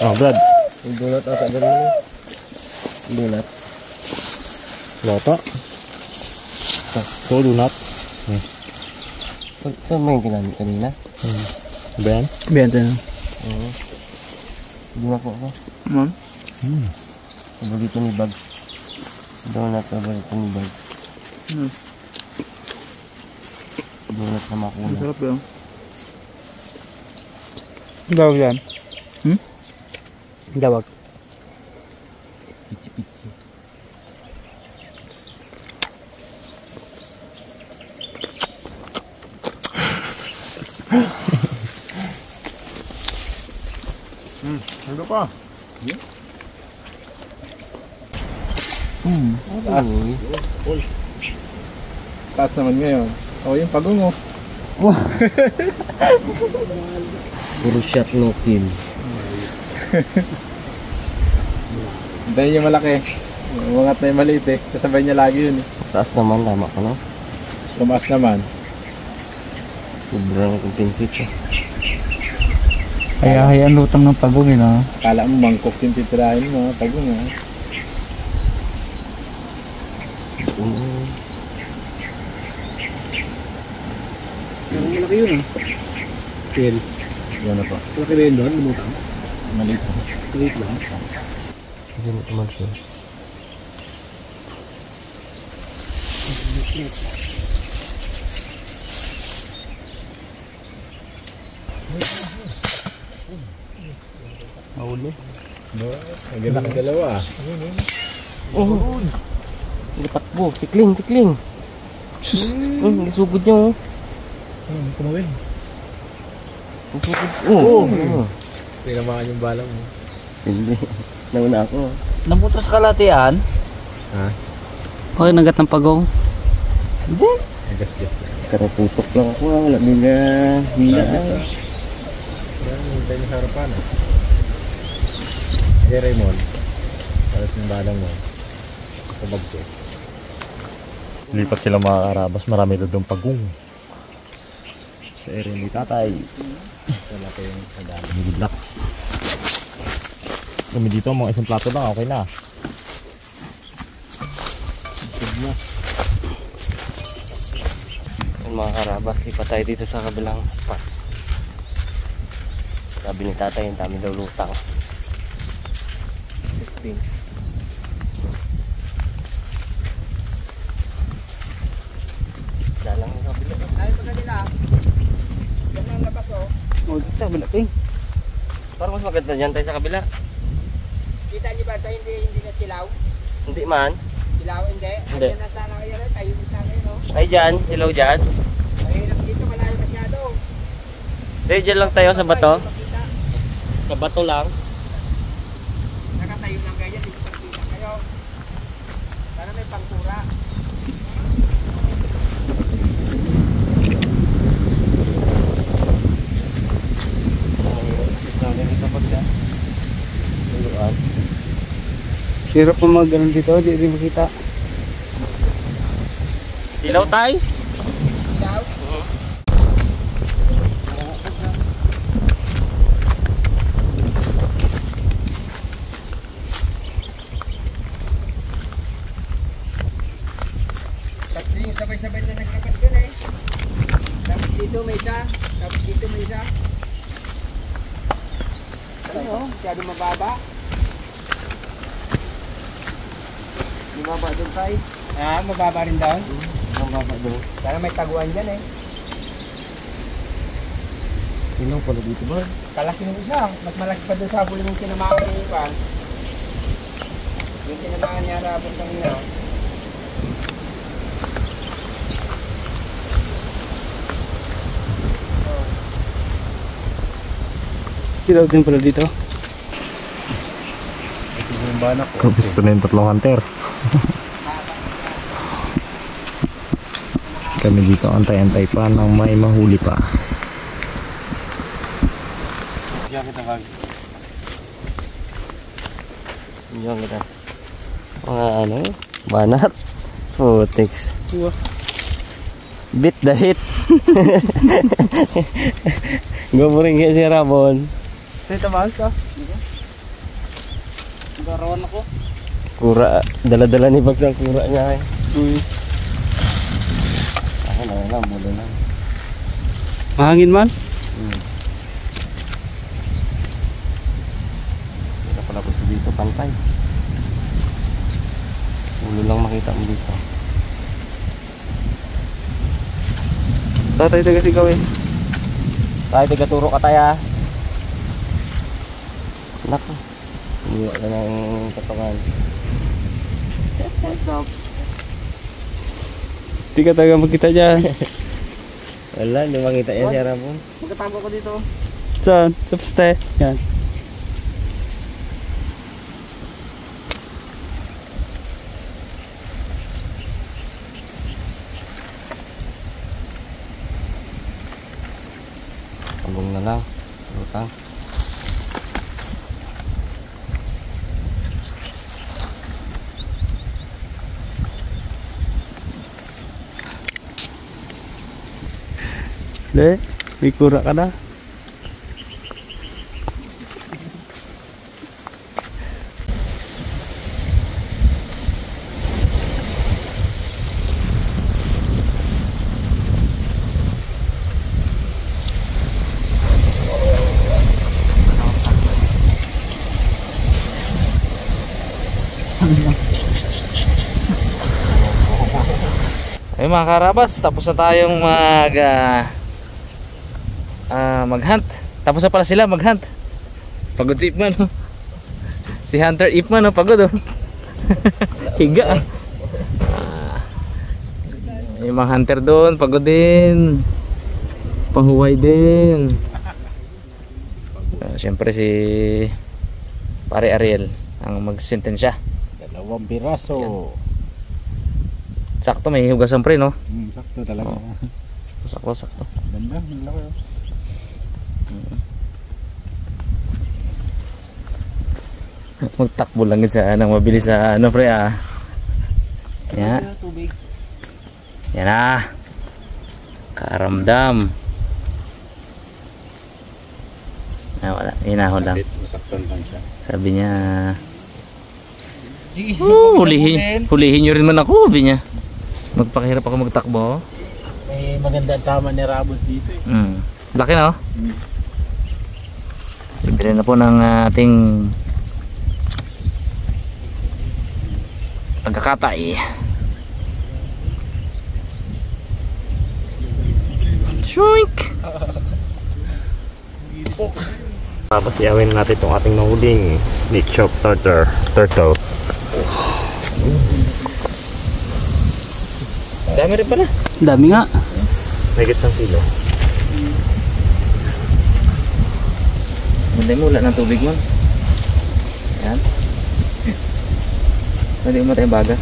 Oh, Brad. Yung donut ata ganun yun. Donut. Loto. Ito, donut. Ito mo yung ginamit kanina? Ben? Benta na. Oo. Donut po ako. Paborito ni Bag. Donut, paborito ni Bag. Donut na makuna. Masarap yun. Ang tawag yan? Ang tawag? Pichi-pichi. Ano pa? Taas. Taas naman ngayon. O yung pagungo. Puro shot no kill. Hintayin yung malaki. Umangat na yung maliit eh. Kasabay niya lagi yun eh. Taas naman, tama ka no? Tumaas naman. Sobrang compensate siya. Kaya lutang ng pagong yun ah. Kala mo mangkok yung titirahin mo. Pagong ah. Ang malaki yun ah. Kill. Yan na pa. Malaki ba yun doon? Lumutang? Maliit pa. Maliit lang. Hindi mo naman siya. Mahuli. Ang ganda ng dalawa ah. Oh! Takbo. Tikling, tikling. Isugod niya oh. Kumawin. Isugod. Oh! Tinamaan yung bala mo. Hindi. Nauna ako. Nabutas sa kalatian? Ha? Okay, nagat ng pagong. Hindi. Nagas-gas na. Karaputok lang ako. Wala nila. Hila. Yan, hintay niyo sa harapan ah. Hey Raymond. Palit yung bala mo. Sa bag ko. Lipat sila mga karabas. Marami doon pagong. Sa area ni tatay. Wala pa yung sadali. Nililak. Kami dito, mga isang plato lang. Okay na. Yung mga karabas, lipat tayo dito sa kabilang spot. Sabi ni tatay, yung dami daw lutang. 15. Dalang sa kabila. Ay, pagkakila. Yan ang labas oh. Oh, dito sa kabila, Ping. Parang mas maganda dyan tayo sa kabila. Kita niyo ba ito hindi na silaw? Hindi man. Silaw hindi? Hindi. Ayan na sana kayo rin. Tayo mo sana yun oh. Ay dyan, silaw dyan. Mahirap dito, malayo masyado. Dahil dyan lang tayo sa bato. Makita. Sa bato lang. Nakatayo lang kayo, dito pagkita kayo. Para may pangkura. Hirap po mag-ano dito, di rin makita. Silaw tayo. Silaw? Tatlo yung sabay-sabay na naglapat dun eh. Tapos dito may isa, tapos dito may isa. Ano? Masyado mababa. Mababa doon tayo. Ah, mababa rin doon? Mababa doon. Para may taguan dyan eh. Silaw pala dito ba? Kalaki ng isa. Mas malaki pa doon sa huli ng tinamaan ni Ivan. Yung tinamaan niya rapon ng ina. Silaw din pala dito. Ito yung banak ko. Kapisto na yung tatlong hunter. Kami dito antay-antay pa nang may mahuli pa. Diyan kita bag. Diyan kita. Mga ano, banat. Putex. Beat the hit. Go mo rin si Ramon. Dito ba ka? Nagarawan ako. Kura, dala-dala ni Bags ang kura niya eh. Ako na lang, mula lang. Mahangin man? Hindi na pala ko sa dito, pantay. Ulo lang makita mo dito. Tatay taga sigaw eh. Tayo tigaturo ka tayo. Naku. Iwa ka ng katangan. Di ka taga magkita dyan. Wala, hindi makita yan si Arabon. Magkatago ko dito. Saan? Sa piste. Yan. Ambong na lang. Lutang. Le, may kura ka na. Ay mga karabas, tapos na tayong mag-hunt. Tapos na pala sila mag-hunt. Pagod si Ipman, oh. Si Hunter Ipman, oh, pagod, oh. Higa. Yung mga hunter doon, pagod din. Panghuway din. Siyempre si Pare Ariel ang magsintensya. 2 piraso. Sakto, may hugasan pre, no? Sakto talaga. Oh. Sakto, sakto. Ganda, ang laki. Magtakbo lang sa anong mabilis sa ano pre ah. Yan. Yan na. Karamdam. Ah, wala. Hinahon lang. Masaktan lang siya. Sabi niya, hulihin nyo rin man ako, sabi niya. Magpakahirap ako magtakbo. May maganda ang tama ni Rabos dito eh. Laki na, oh. Bibili na po ng ating pagkakatay. Shoink! Tapos iawin natin itong ating nahuling snake choke turtle. Dami rin pala. Dami nga. Higit 1 kilo. Maganda mo, wala ng tubig mo. Yan. Hindi mo tayong baga.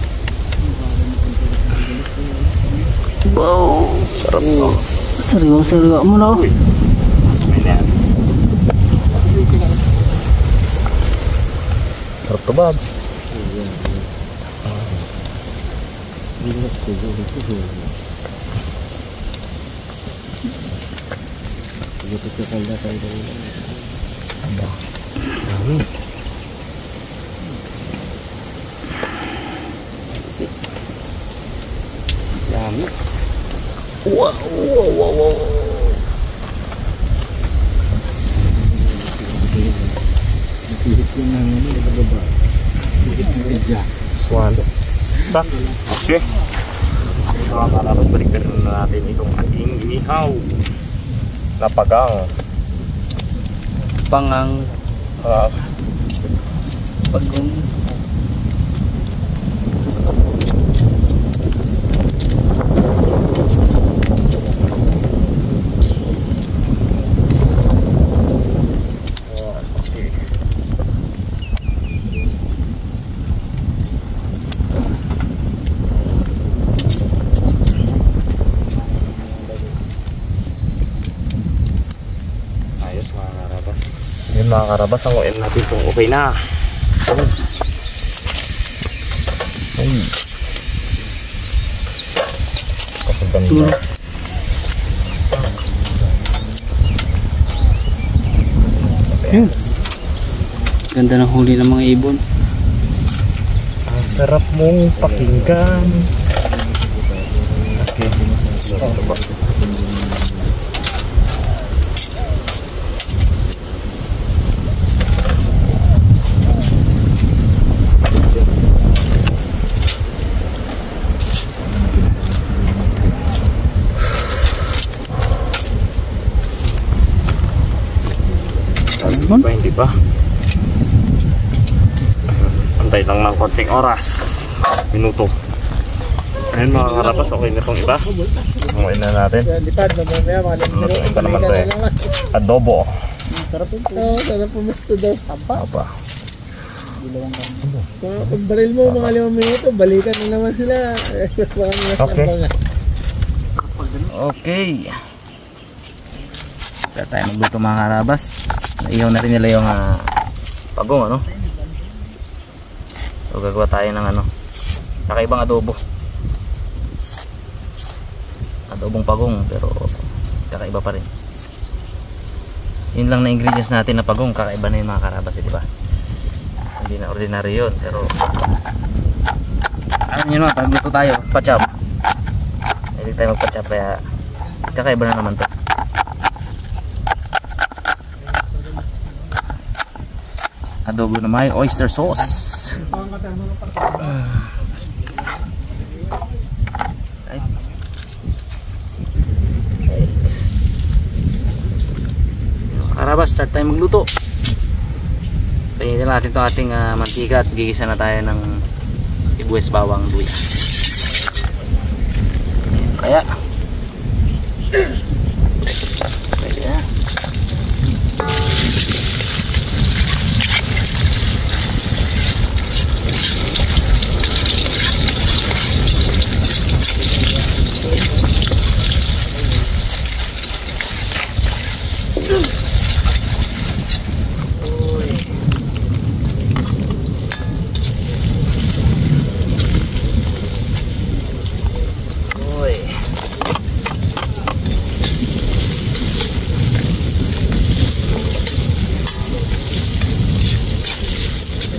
Wow! Sarap mo. Sariwa mo na. Sarap to, Babs. Dami. Wow. Swan. Tak. Okay. Tapos balik na natin itong ating inihaw na pagang. Pangang. Pagong. Yun mga karabas, ang uin natin kung okay na. Kapaganda. Ganda ng huli ng mga ibon. Sarap mong pakinggan. Okay. Ito ba? Hindi pa. Antay lang ng konting oras. Minuto. Ayun mga karabas, okay na itong iba. Umuin na natin. Lutuin pa naman ito eh. Adobo. Sarap po. Oo, sarap po mas daw. Apa. Pag baril mo mga 5 minuto, balikan na naman sila. Okay. Okay. Sa tayo magluto mga karabas. Naihaw na rin nila yung pagong ano. So gagawa tayo ng kakaibang adobo. Adobong pagong pero kakaiba pa rin. Yun lang na ingredients natin na pagong, kakaiba na yung mga karabas, di ba? Hindi na ordinary yun, pero alam nyo naman, pag luto tayo, pachab. Hindi tayo magpachab, kaya kakaiba na naman to. Adobo na may oyster sauce. Right. Karabas, start tayo magluto. Painitin natin itong ating mantika at gigisa na tayo ng sibuyas, bawang, luya. Kaya pwede na.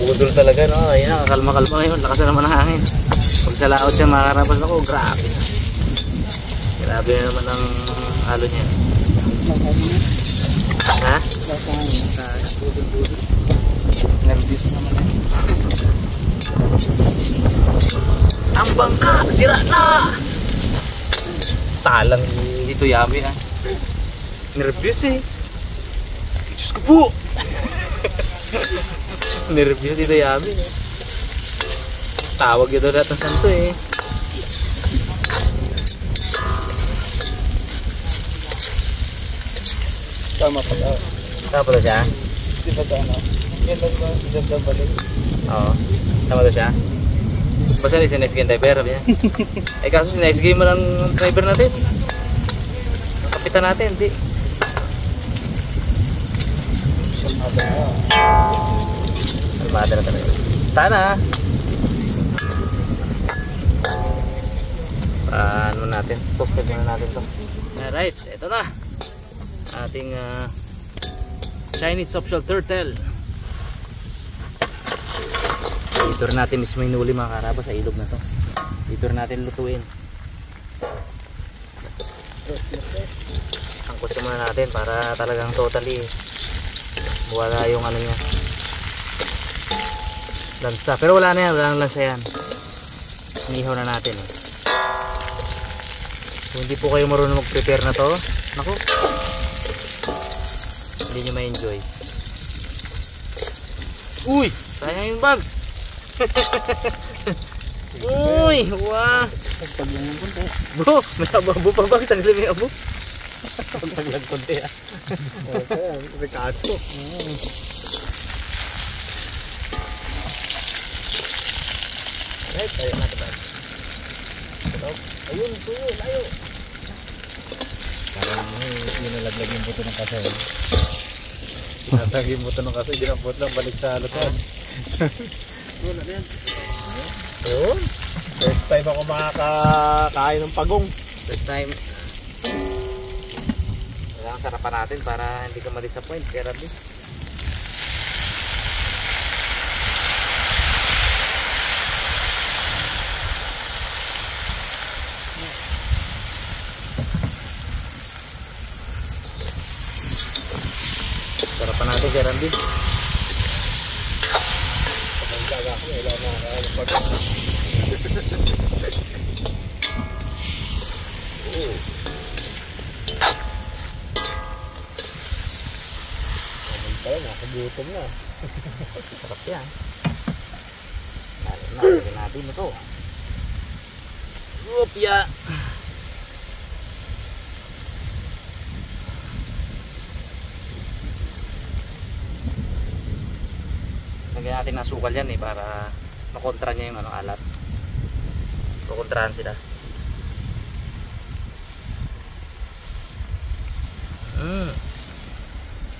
Budol talaga, no? Ayun na, kalma-kalma ngayon. Lakas na naman ang hangin. Pag sa laot siya makakarapas ako, grabe na. Grabe na naman ang halo niya. Ha? Nervous naman. Ang bangka! Sira na! Talang ito yami ah. Nervous eh. Diyos ko po! Nervous dito yami. Tawag ito natin santo eh. Tama pa daw. Tama pala siya? Di ba ano? Yan lang ba? Diyan daw balik. Oo. Tama to siya? Basta rin sinex game driver. Eh kaso sinex game mo ng driver natin. Ang kapitan natin, hindi. Almada na talaga. Sana. Ano natin? Toasted na natin to. Alright, ito na. Ating Chinese soft-shell turtle. Dito rin natin mismo hinuli mga karabas sa ilog na to. Dito rin natin lutuin. Sangkot muna natin para talagang totally wala yung ano niya, lansa. Pero wala na yan, wala nang lansa yan. Inihaw na natin eh. Kung hindi po kayo marunong mag-prepare na to, naku, hindi nyo ma-enjoy. Uy! Sayang yung bags! Uy! Wah! Pagpaglang konti. Bro! May abo pa ba? Tanggalin mo yung abo? Pagpaglang konti ah. Kaya, Ricardo. Right, tayo natin ba? Ayun, tuyo, layo! Parang yun nalaglag yung buto ng kasay. Sinasag yung buto ng kasay, dinampot lang balik sa halutan. Yun. First time ako makakain ng pagong. First time. Kailangan sarapan natin para hindi ka ma-disappoint. Kaya Rabbi. pa natin si Randy. Nakagutom na. Sarap yan. Lagyan natin ito. Upya. Lagyan natin ng sukal yan para makontra niya yung alat. Kukontrahan sila.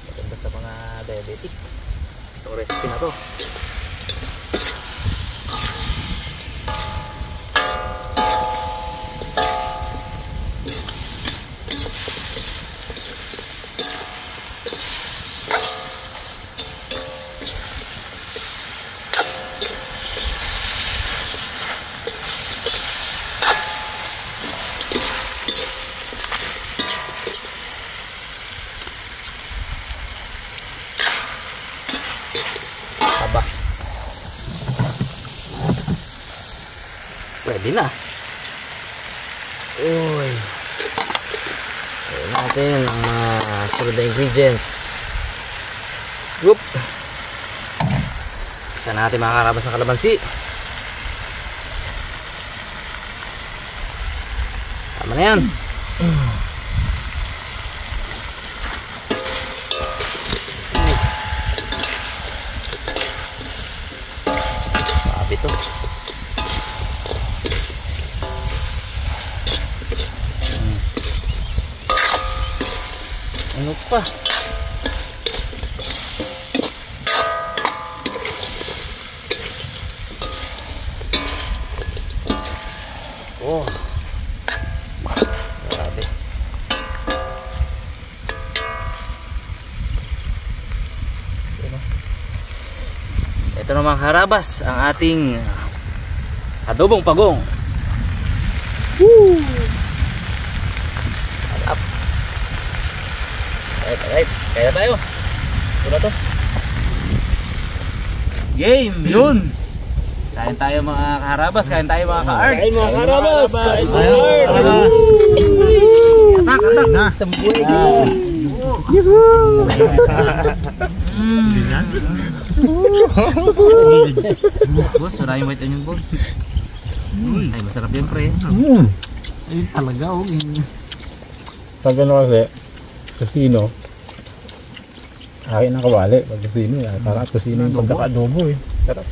Maganda sa mga diabetic. Itong recipe na to. Aba. Pwede na. Uy. Ayan natin ang mga sunod na ingredients. Whoop. Isa natin makakarabas ng kalamansi. Tama na yan. Sabi to. Ano pa? Oh. Grabe. Ito namang harabas ang ating adobong pagong. Woo! Sarap. Alright. Kaya tayo. Ito na to. Game! Yun! Kain tayo mga kaharabas. Kain tayo mga ka-art. Kain mga karabas! Kain mga art! Atak! Atak! Tambuhay ka! Boss, maraming white onion boss. Ay, masarap yan pre. Ayun talaga oh. Pag ano kasi, kusino, akin ang kawali. Pag kusino, para kusino yung pagkakadobo eh. Sarap.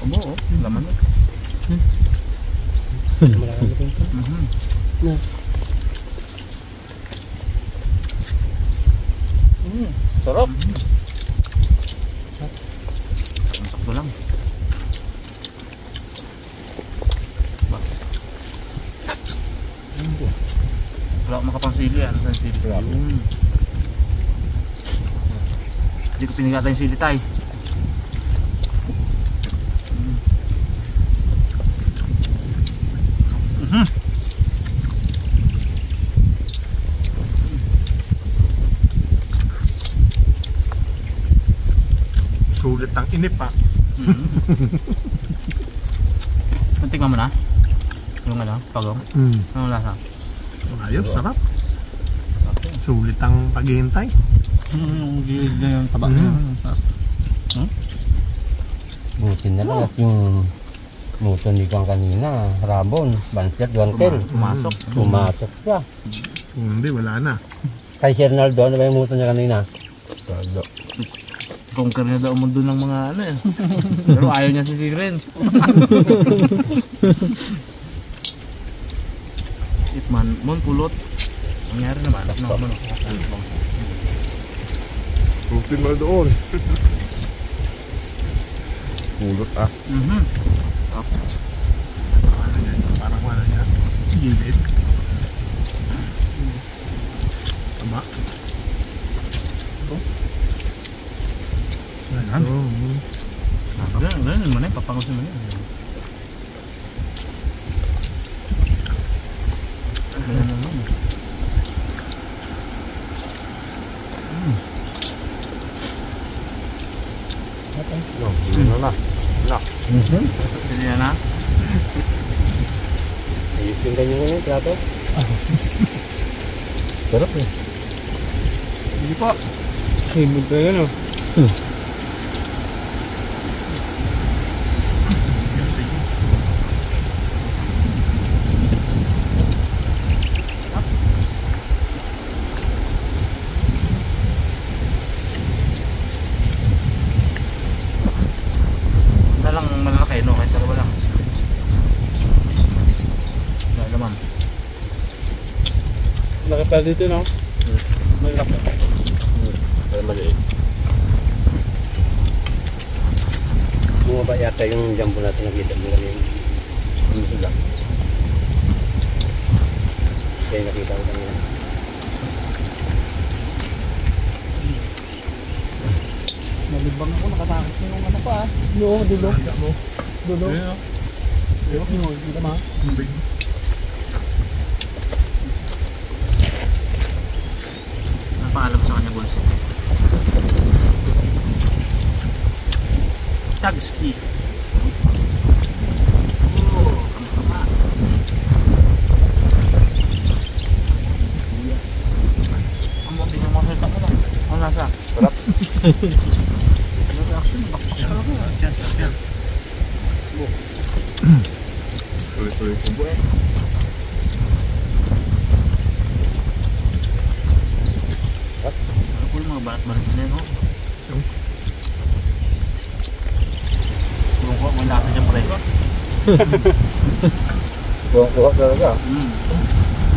Amo oh, laman mo. Sarap. Ito lang. Wala akong makapangsili. Ano sa sili? Hindi ko pinigata yung sili tayo. Sulit ang inip pa. Tingnan mo na. Yung ano, pagong. Ano lasa? Ayos, sarap. Sulit ang paghihintay. Yung gilid na yung taba. Buti na lang at yung luto ni Kang kanina, rabon, banset, guantel. Pumasok siya. Kung hindi, wala na. Kay Sir Naldo, ano ba yung muto niya kanina? Conquer na daw mundo ng mga ano eh. Pero ayaw niya sisirin. Itman, mon pulot. Nangyari naman. Rutin mo doon. Pulot ah. Parang wala niya. Gilid. Tama. Ganun mo na yun, papangusin mo na yun. Hindi na na. Ayos yung ganyan ko yung plato. Sarap eh. Hindi po. Himod na yan, oh. Dalang malalaki, no? Kahit dalawa lang. Dalawa, ma'am. Laki pa dito, no? Malaki. Para maliit. Bumaba yata yung jumbo natin nakita mo lang yung sila. Kaya nakita ko kanina. Nalibang ako, nakatakot na yung ano pa, ah. Oo, dulo. Dulo. Yun, hindi naman. Napaalam sa kanya, boss. Tagski. Oh, kama-kama. Yes. Ang mga pinamasalita mo lang. Ang nasa? Sarap. Reaction, bakbak ka lang. Yan. Tuloy-tuloy po po eh. Ano po yung mga balat-balat na yan, oh? Kurang ko, ang lasa dyan pre. Buwang-kuha talaga.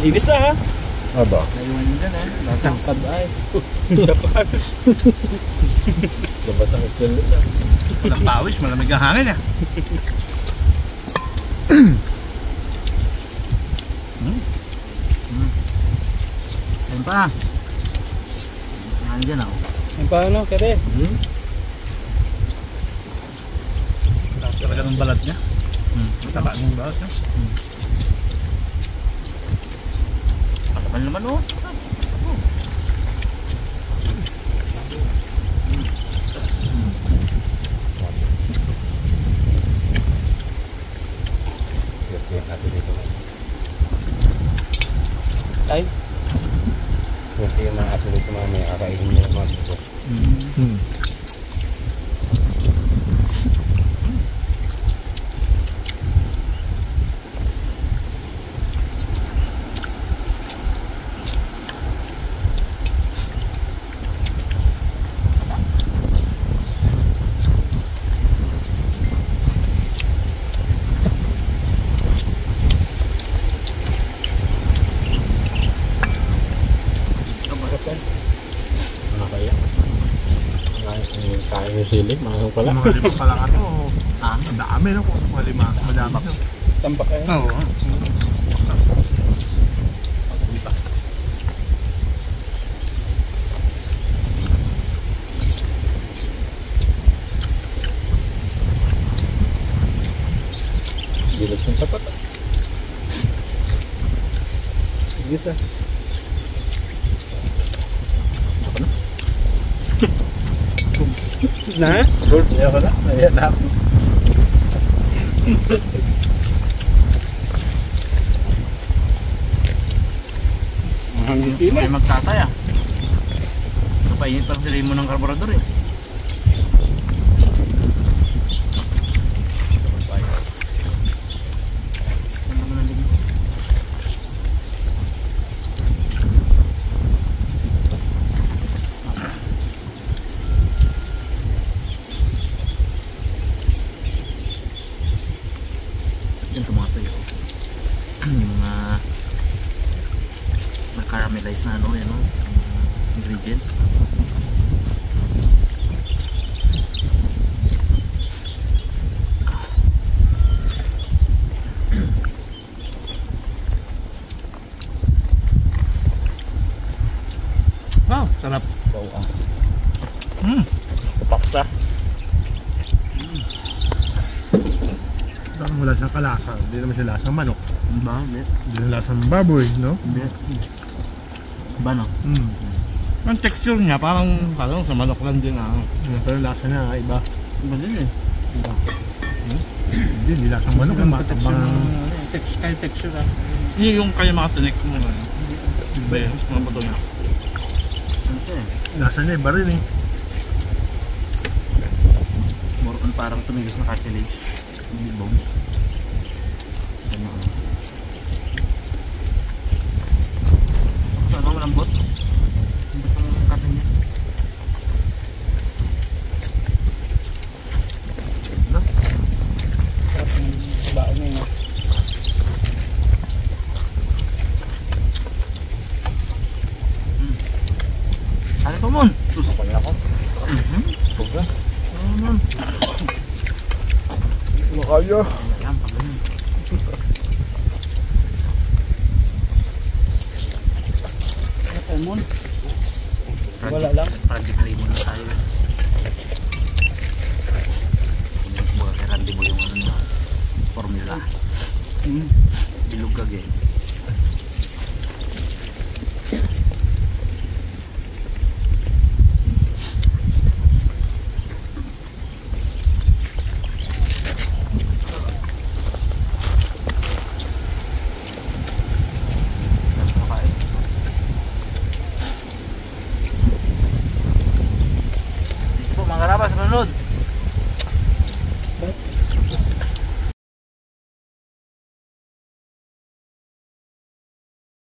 Inis na, ha? Aba. Naiwan nyo dyan, eh. Natangkad ay. Labas ang itlog. Walang pawis, malamig ang hangin, eh. Ayun pa. Hangin dyan, ako. Yung paano, kere? Tapos talaga ng balat niya. Taba ng bawas, ha? Kapal naman, oh. Ato dito. Ay. Kasi yung mga ato dito mga may akainin nyo mga dito. Nakakaya. Kaya yung silip, mga pala. Mga lima pa lang ano. Ah, Ang dami, no? Mga lima. Madami. Tambak kayo. Oo. Silip yung tapat. Igis, ah. Na? Good, kaya ko na. Ayan na. may magtatay, ah. Napainit pa sila mo ng karburador, eh. Ano naman ang linggo? Yung tomato yun. Yung mga na-caramelize na ano, yun, no? Ingredients. Wow, sarap. Kapaksa. Parang wala siyang kalasa. Hindi naman siya lasang manok. Ba? Hindi. Hindi siya lasang baboy, no? Hindi. Ba, no? Ang texture niya, parang sa manok lang din, ah. Pero lasa niya, iba. Iba din, eh. Iba. Hindi lasang manok yung matabang. Kaya texture ah. Yung kaya makatinik mo nga. Iba yun, mga bato niya. Lasa niya iba rin eh. More on parang tumigis na cartilage. Hindi bone. Ano malambot? Lambot ang kata niya. Sarap yung baon na yun. Ano pa mon? Susukan niya ako. Sobra. Ano mon? Ano kaya? Yan, pagano. Salmon. Wala lang. Project Raymond na tayo. Buka kay Randy mo yung ano na formula. Bilog kag eh.